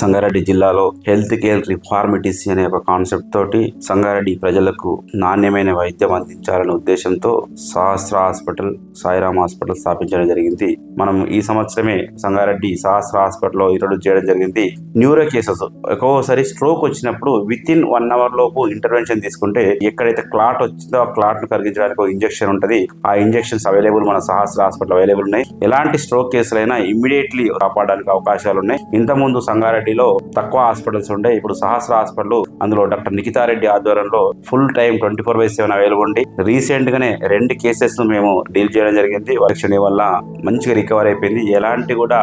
సంగారెడ్డి జిల్లాలో health care రిఫార్మిటీసీ అనే ఒక కాన్సెప్ట్ తోటి సంగారెడ్డి ప్రజలకు నాణ్యమైన వైద్యం అందించాలనే ఉద్దేశంతో సహస్ర హాస్పిటల్, సాయిరామ్ హాస్పిటల్ స్థాపించడం జరిగింది. మనం ఈ సంవత్సరమే సంగారెడ్డి సహస్ర హాస్పిటల్లో ఇంట్రొడ్యూస్ చేయడం జరిగింది. న్యూరో కేసెస్ ఒక్కోసారి స్ట్రోక్ వచ్చినప్పుడు విత్ ఇన్ 1 hour లోపు ఇంటర్వెన్షన్ తీసుకుంటే ఎక్కడైతే క్లాట్ వచ్చిందో ఆ క్లాట్ ను కరిగించడానికి ఒక ఇంజెక్షన్ ఉంటుంది. ఆ ఇంజెక్షన్స్ అవైలబుల్ మన సహస్ర హాస్పిటల్ అవైలబుల్ ఉన్నాయి. ఎలాంటి స్ట్రోక్ కేసులైనా ఇమ్మీడియట్లీ కాపాడడానికి అవకాశాలు ఉన్నాయి. ఇంతకుముందు సంగారెడ్డిలో తక్కువ హాస్పిటల్స్ ఉండే, ఇప్పుడు సహస్ర హాస్పిటల్ అందులో డాక్టర్ నిఖితారెడ్డి ఆధ్వర్యంలో ఫుల్ టైం 24/7 అవైలబుల్ ఉండి రీసెంట్ గానే 2 కేసెస్ ను మేము డీల్ చేయడం జరిగింది. వర్క్షణ వల్ల మంచిగా రికవర్ అయిపోయింది. ఎలాంటి కూడా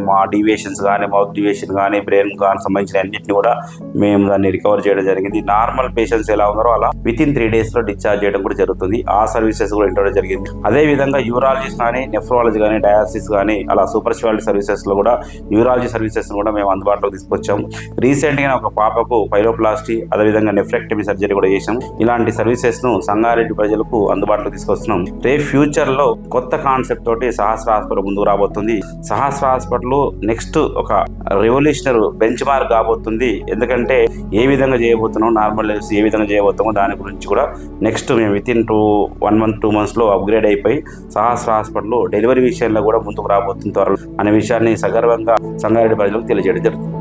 మా డివియేషన్స్ కానీ, మౌత్ డివియేషన్ కానీ, బ్రెయిన్ కానీ సంబంధించిన అన్నింటినీ కూడా మేము దాన్ని రికవర్ చేయడం జరిగింది. నార్మల్ పేషెంట్స్ ఎలా ఉన్నారో అలా విత్ ఇన్ 3 days లో డిశ్చార్జ్ చేయడం కూడా జరుగుతుంది. ఆ సర్వీసెస్ కూడా ఇంట్రొడ్యూస్ జరిగింది. అదే విధంగా యూరాలజిస్ట్ కానీ, నెఫ్రాలజీ కానీ, డయాలసిస్ కానీ, అలా సూపర్ స్పెషాలిటీ సర్వీసెస్ లో కూడా న్యూరాలజీ సర్వీసెస్ కూడా మేము అందుబాటులోకి తీసుకొచ్చాము. రీసెంట్ గా ఒక పాపకు పైలోప్లాస్టీ, అదేవిధంగా నెఫ్రెక్టమీ సర్జరీ కూడా చేసాం. ఇలాంటి సర్వీసెస్ ను సంగారెడ్డి ప్రజలకు అందుబాటులోకి తీసుకొస్తున్నాం. రేపు ఫ్యూచర్ లో కొత్త కాన్సెప్ట్ తోటి సహస్ర హాస్పిటల్ ముందుకు రాబోతుంది. సహస్ర హాస్పిటల్ నెక్స్ట్ ఒక రెవల్యూషనరీ బెంచ్ మార్క్ కాబోతుంది. ఎందుకంటే ఏ విధంగా చేయబోతున్నాం, నార్మల్ ఏ విధంగా చేయబోతామో దాని గురించి కూడా నెక్స్ట్ మేము విత్ ఇన్ 1 month 2 months లో అప్గ్రేడ్ అయిపోయి సహస్ర హాస్పిటల్ డెలివరీ విషయంలో కూడా ముందుకు రాబోతుంది త్వరలో అనే విషయాన్ని సగర్వంగా సంగారెడ్డి ప్రజలకు తెలియజేయడం జరుగుతుంది.